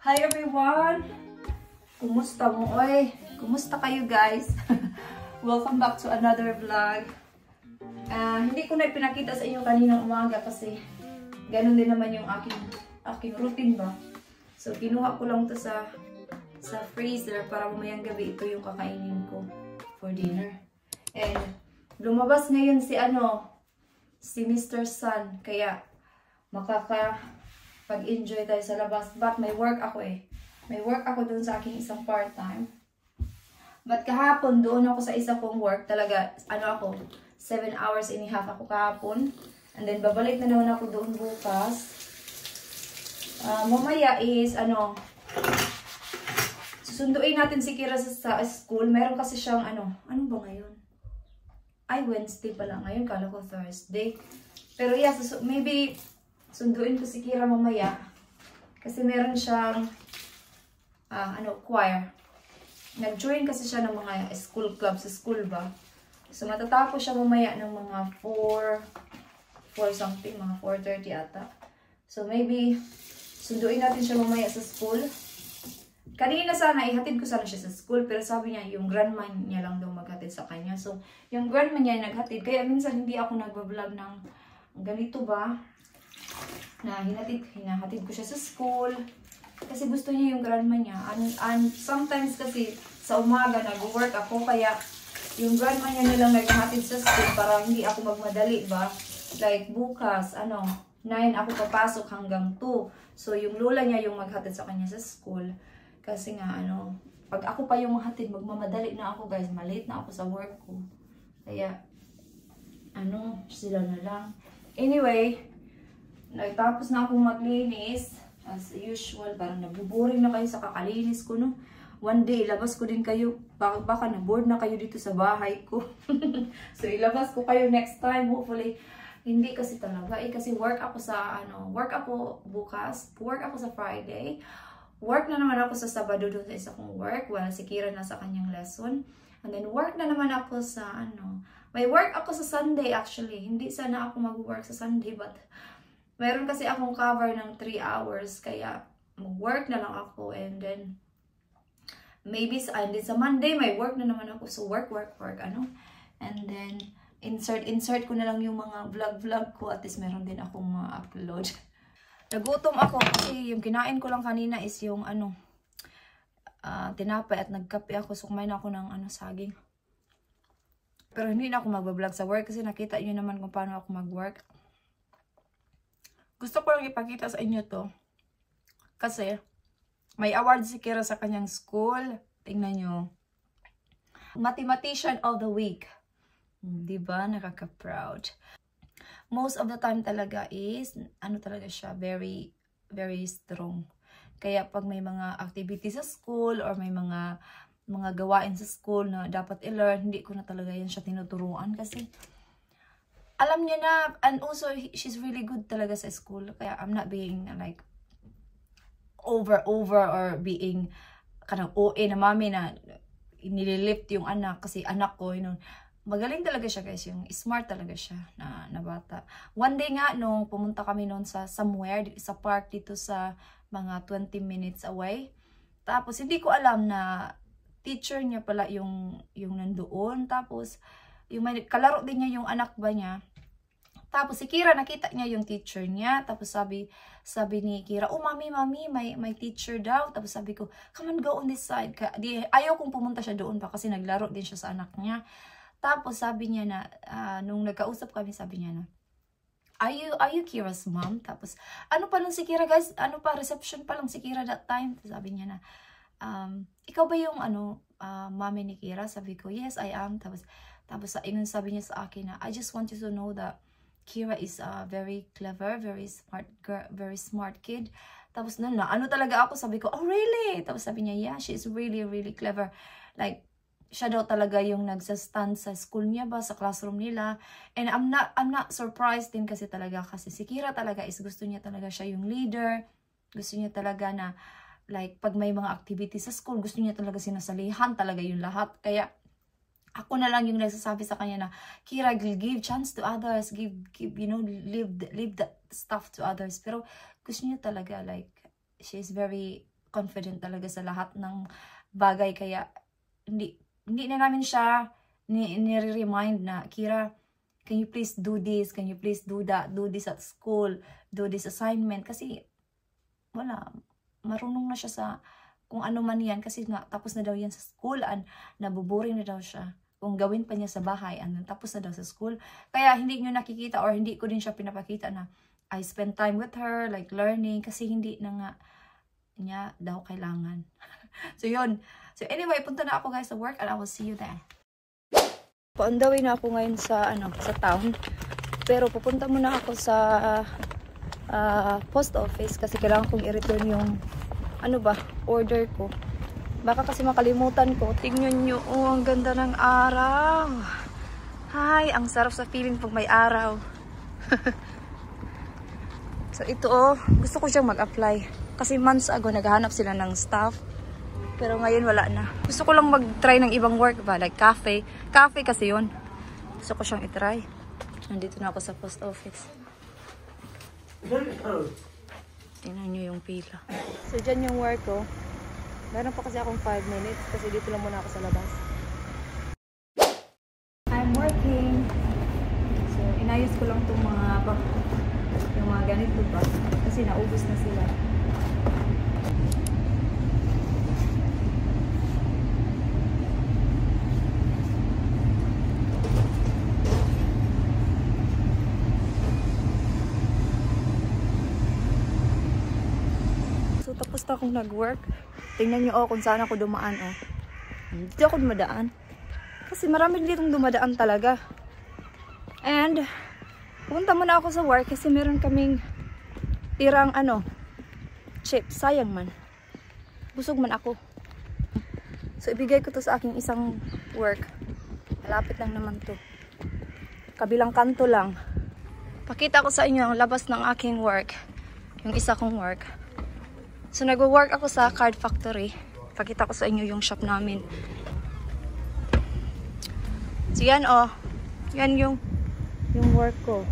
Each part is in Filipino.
Hi everyone! Kumusta mo? Oy, kumusta kayo guys? Welcome back to another vlog. Hindi ko na pinakita sa inyo kaninang umaga kasi ganun din naman yung aking routine ba. So kinuha ko lang to sa freezer para mamayang gabi ito yung kakainin ko for dinner. And lumabas ngayon si Mr. Sun, kaya makakapag-enjoy tayo sa labas. But may work ako May work ako dun sa aking isang part-time. But kahapon, doon ako sa isa kong work. Talaga, 7 hours and a half ako kahapon. And then, babalik na naman ako doon bukas. Mamaya is, susunduin natin si Kira sa school. Meron kasi siyang, ano ba ngayon? Ay, Wednesday pala ngayon. Kala ko Thursday. Pero yeah, maybe sunduin ko si Kira mamaya. Kasi meron siyang, choir. Nag-join kasi siya ng mga school club sa school ba. So, matatapos siya mamaya ng mga 4 something, mga 4:30 ata. So, maybe, sunduin natin siya mamaya sa school. Kanina sana, ihatid ko sana siya sa school, pero sabi niya, yung grandma niya lang daw maghatid sa kanya. So, yung grandma niya naghatid. Kaya minsan hindi ako nagbablog ng ganito ba, na hinahatid ko siya sa school. Kasi gusto niya yung grandma niya. And sometimes kasi sa umaga nag-work ako, kaya yung grandma niya nilang naghahatid sa school para hindi ako magmadali ba. Like bukas, 9 ako papasok hanggang 2. So yung lola niya yung maghatid sa kanya sa school. Kasi nga pag ako pa yung maghatid, magmamadali na ako guys. Malate na ako sa work ko. Kaya, sila na lang. Anyway, nagtapos na akong maglinis. As usual, parang nabuboring na kayo sa kakalinis ko, no? One day, ilabas ko din kayo. Baka na-bored na kayo dito sa bahay ko. So, ilabas ko kayo next time. Hopefully, hindi kasi talaga. Kasi work ako bukas. Work ako sa Friday. Work na naman ako sa Sabado doon sa isa kong work. Wala si Kira na sa kanyang lesson. And then, work na naman ako sa, may work ako sa Sunday actually. Hindi sana ako mag-work sa Sunday, but meron kasi akong cover ng 3 hours, kaya mag-work na lang ako. And then, maybe sa Monday, may work na naman ako. So, work. And then, insert ko na lang yung mga vlog ko. At least, meron din akong upload. Nagutom ako kasi yung kinain ko lang kanina is yung tinapay at nagkape ako. So, kumain ako ng saging. Pero hindi na ako mag-vlog sa work kasi nakita nyo naman kung paano ako mag-work. Gusto ko lang ipakita sa inyo to. Kasi, may award si Kira sa kanyang school. Tingnan nyo. Mathematician of the Week. Diba? Nakaka-proud. Most of the time talaga is, talaga siya, very, very strong. Kaya pag may mga activities sa school or may mga gawain sa school na dapat i-learn, hindi ko na talaga yan siya tinuturuan kasi alam niya na, and also, she's really good talaga sa school. Kaya I'm not being like, over or being kanang OA na mami na nililift yung anak. Kasi anak ko, magaling talaga siya guys. Yung smart talaga siya na bata. One day nga, nung pumunta kami noon sa somewhere, sa park dito sa mga 20 minutes away. Tapos, hindi ko alam na teacher niya pala yung nandoon. Tapos, yung may kalaro din niya yung anak ba niya. Tapos si Kira nakita niya yung teacher niya. Tapos sabi ni Kira, "Oh, mami, may teacher daw." Tapos sabi ko, "Come on, go on this side." Ayaw kong pumunta siya doon pa kasi naglaro din siya sa anak niya. Tapos sabi niya na, nung nagkausap kami, sabi niya na, Are you Kira's mom?" Tapos, pa lang si Kira guys? Reception pa lang si Kira that time. Tapos sabi niya na, "Ikaw ba yung mami ni Kira?" Sabi ko, "Yes, I am." Tapos sabi niya sa akin na, "I just want you to know that Kira is very clever, very smart girl, very smart kid." Tapos talaga ako, sabi ko, "Oh, really?" Tapos sabi niya, "Yeah, she is really, really clever." Like, siya daw talaga yung nagsastand sa school niya ba, sa classroom nila. And I'm not surprised din kasi si Kira talaga is gusto niya talaga siya yung leader. Gusto niya talaga na, like, pag may mga activities sa school, gusto niya talaga sinasalihan talaga yung lahat. Kaya, ako na lang yung nagsasabi sa kanya na, "Kira, give chance to others, leave the stuff to others." Pero gusto niya talaga, like, she's very confident talaga sa lahat ng bagay. Kaya hindi na namin siya nire-remind na, Kira, can you please do this? Can you please do that? Do this at school. Do this assignment. Kasi wala. Marunong na siya sa kung ano man yan. Kasi nga, tapos na daw yan sa school. Nabuboring na daw siya. Kung gawin pa niya sa bahay, tapos na daw sa school. Kaya hindi nyo nakikita or hindi ko din siya pinapakita na I spend time with her, like learning. Kasi hindi na nga niya daw kailangan. So yun. So anyway, punta na ako guys sa work and I will see you there. On the way na ako ngayon sa town. Pero pupunta muna ako sa post office kasi kailangan kong i-return yung order ko. Baka kasi makalimutan ko. Tingnan nyo, ang ganda ng araw. Hi, ang sarap sa feeling pag may araw. So ito gusto ko siyang mag-apply. Kasi months ago naghahanap sila ng staff. Pero ngayon wala na. Gusto ko lang mag-try ng ibang work ba? Like cafe. Cafe kasi yun. Gusto ko siyang i-try. Nandito na ako sa post office. Tingnan nyo yung pila. So dyan yung work ko. Meron pa kasi akong 5 minutes. Kasi dito lang muna ako sa labas. I'm working. So inayos ko lang itong yung mga ganito ba. Kasi naubos na sila. Tapos na akong nag-work. Tingnan nyo kung saan ako dumaan Dito ako dumadaan. Kasi marami ditong dumadaan talaga. And pupunta muna ako sa work kasi meron kaming tirang chips. Sayang man. Busog man ako. So ibigay ko to sa aking isang work. Malapit lang naman to. Kabilang kanto lang. Pakita ko sa inyo ang labas ng aking work. Yung isa kong work. So, nag-work ako sa card factory. Pakita ko sa inyo yung shop namin. So, yan Yan yung work ko.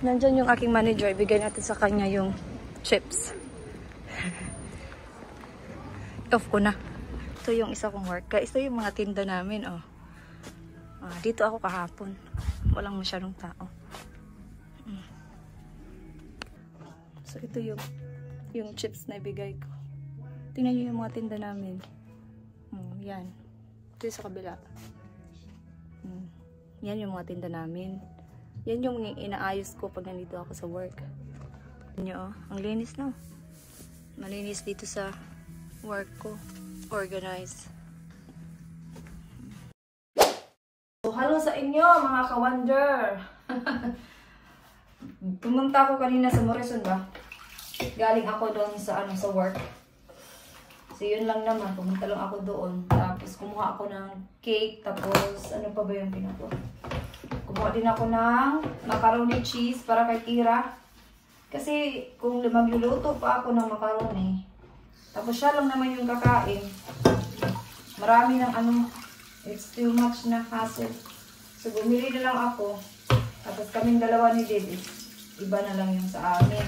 Nandyan yung aking manager. Ibigay natin sa kanya yung chips. Off ko na. Ito yung isa kong work. Ito yung mga tinda namin, dito ako kahapon. Walang masyadong tao. So, ito yung chips na ibigay ko. Tingnan nyo yung mga tinda namin. Yan. Ito yung sa kabila. Yan yung mga tinda namin. Yan yung inaayos ko pag nandito ako sa work. Tingnan nyo, ang linis na. Malinis dito sa work ko. Organized. So, hello sa inyo mga ka-wonder. Pumunta ako kanina sa Morrison ba? Galing ako doon sa work. So yun lang naman, pumunta lang ako doon. Tapos kumuha ako ng cake, tapos ano pa ba yung pinako? Kumuha din ako ng macaroni cheese para kay Kira. Kasi kung magluluto pa ako ng macaroni, tapos siya lang naman yung kakain. Marami ng it's too much na hassle. So bumili na lang ako. Tapos kaming dalawa ni Dede. Iba na lang yung sa amin.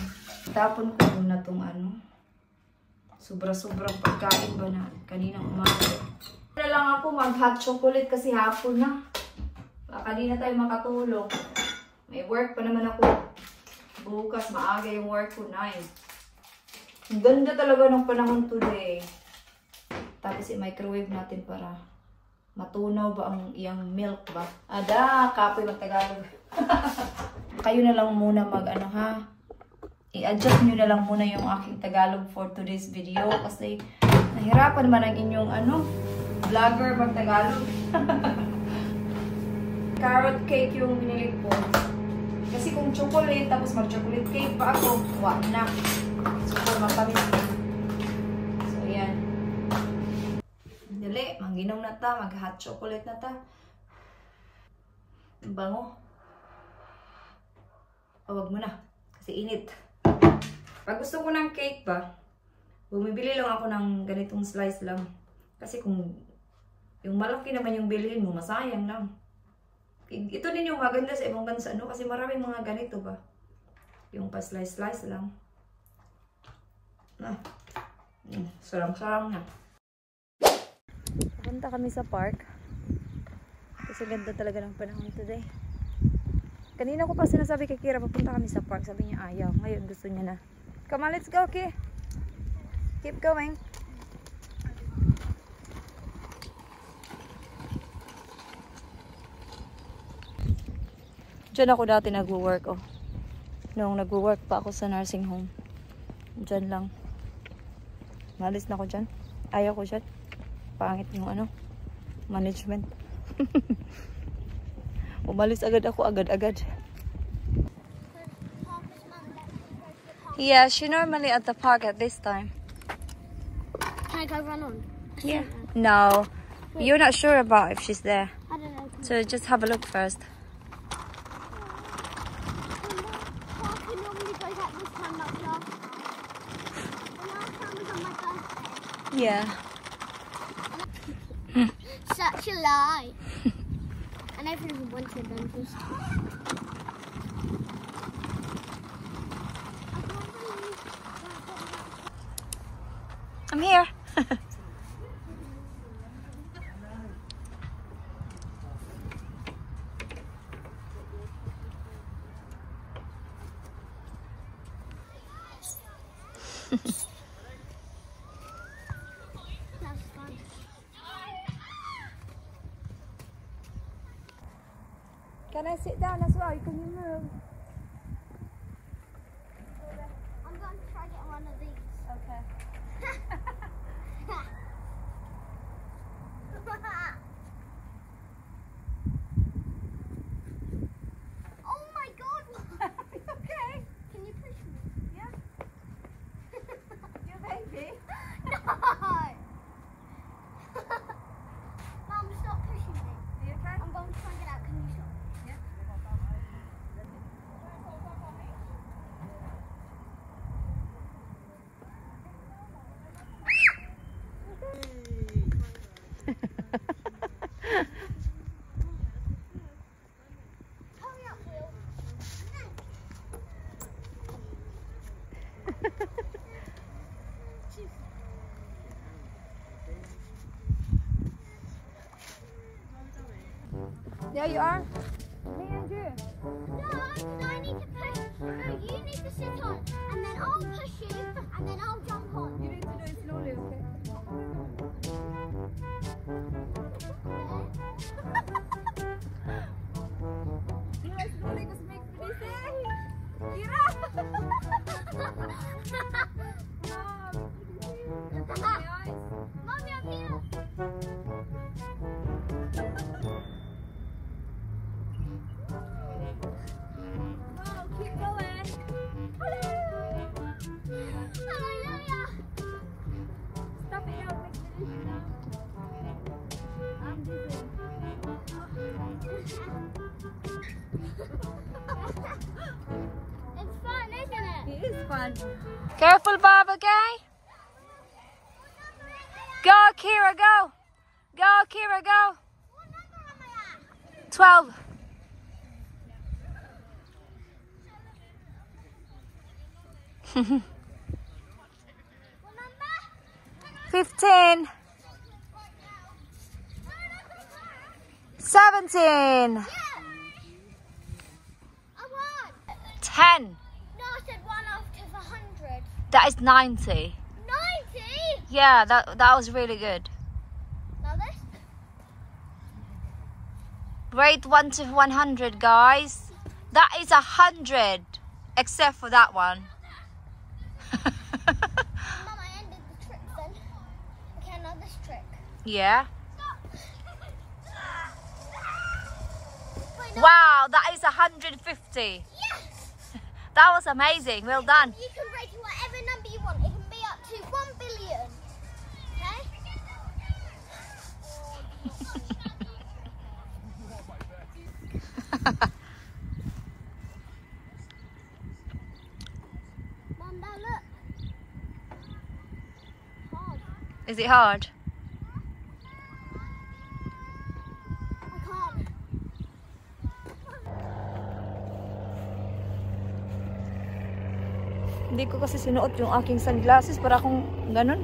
Tapon ko muna itong sobra-sobrang pagkain ba na kaninang umaga. Na lang ako mag-hot chocolate kasi hapon na. Baka di na tayo makatulog. May work pa naman ako. Bukas maaga yung work ko 9. Ang ganda talaga ng panahon today. Tapos i-microwave natin para matunaw ba ang iyang milk ba? Ada, kapoy mag-Tagalog. Kayo na lang muna i-adjust nyo na lang muna yung aking Tagalog for today's video kasi nahirapan man ang inyong vlogger mag-Tagalog. Carrot cake yung binili ko. Kasi kung chocolate, tapos mag-chocolate cake pa ako, wag na. Super matamis na. So, ayan. Dali, mangginom na ta, mag-hot chocolate na ta. Bango. Wag mo na, kasi init. Pag gusto ko ng cake ba, bumibili lang ako ng ganitong slice lang. Kasi kung yung malaki naman yung bilhin mo, masayang lang. Ito din yung maganda sa ibang bansa, kasi maraming mga ganito ba. Yung pa slice-slice lang. Sarang-sarang na. Punta kami sa park. Kasi ganda talaga ng panahon today. Kanina ko pa sinasabi kay Kira, papunta kami sa park. Sabi niya ayaw. Ngayon gusto niya na. Come on, let's go, Ki. Keep going. Diyan ako dati nag-work, oh. Nung nag-work pa ako sa nursing home. Diyan lang. Malis na ako dyan. Ayaw ko dyan. Pangit yung ano, management. Umalis agad ako, agad-agad. Yeah, she normally at the park at this time. Can I go run on? Yeah. No. You're not sure about if she's there. I don't know. So just have a look first. Parker normally goes at this time like last time. The last time was on my birthday. Yeah. Such a lie. I never even went to the dentist. I'm here. That's fun. Can I sit down as well? Can you move? I'm going to try to get one of these. Okay. Oh my god! Okay. Can you push me? Yeah. Your baby. No! Mum, stop pushing me. Are you okay? I'm going to try and get out. Can you stop? Yeah. Hurry up, Will. There you are. Me and you. No, I need to push. No, you need to sit on, and then I'll push you, and then I'll jump on. You need to do it slowly, okay? Do it slowly because it makes me dizzy. Kira! Mommy, I'm here. No, keep going. Hallelujah. Stop it now. Make me dizzy now. I'm dizzy. It's fun, isn't it? It is fun. Careful, Bob, okay? Go, Kira, go. Go, Kira, go. What number am I at? 12. What number? 15. 17. Yeah. I won. 10. No, I said one after the 100. That is 90. 90? Yeah, that was really good. Now this? Rate 1 to 100, guys. That is 100, except for that one. Mum, I ended the trick then. Okay, now this trick. Yeah. Wait, no. Wow, that is 150. Yes! That was amazing. Well done. You can rate it whatever number you want. It can be up to 1 billion. Okay? Mum, now look. Hard. Is it hard? I can't. Hindi hindi ko kasi sinuot yung aking sunglasses para akong ganun.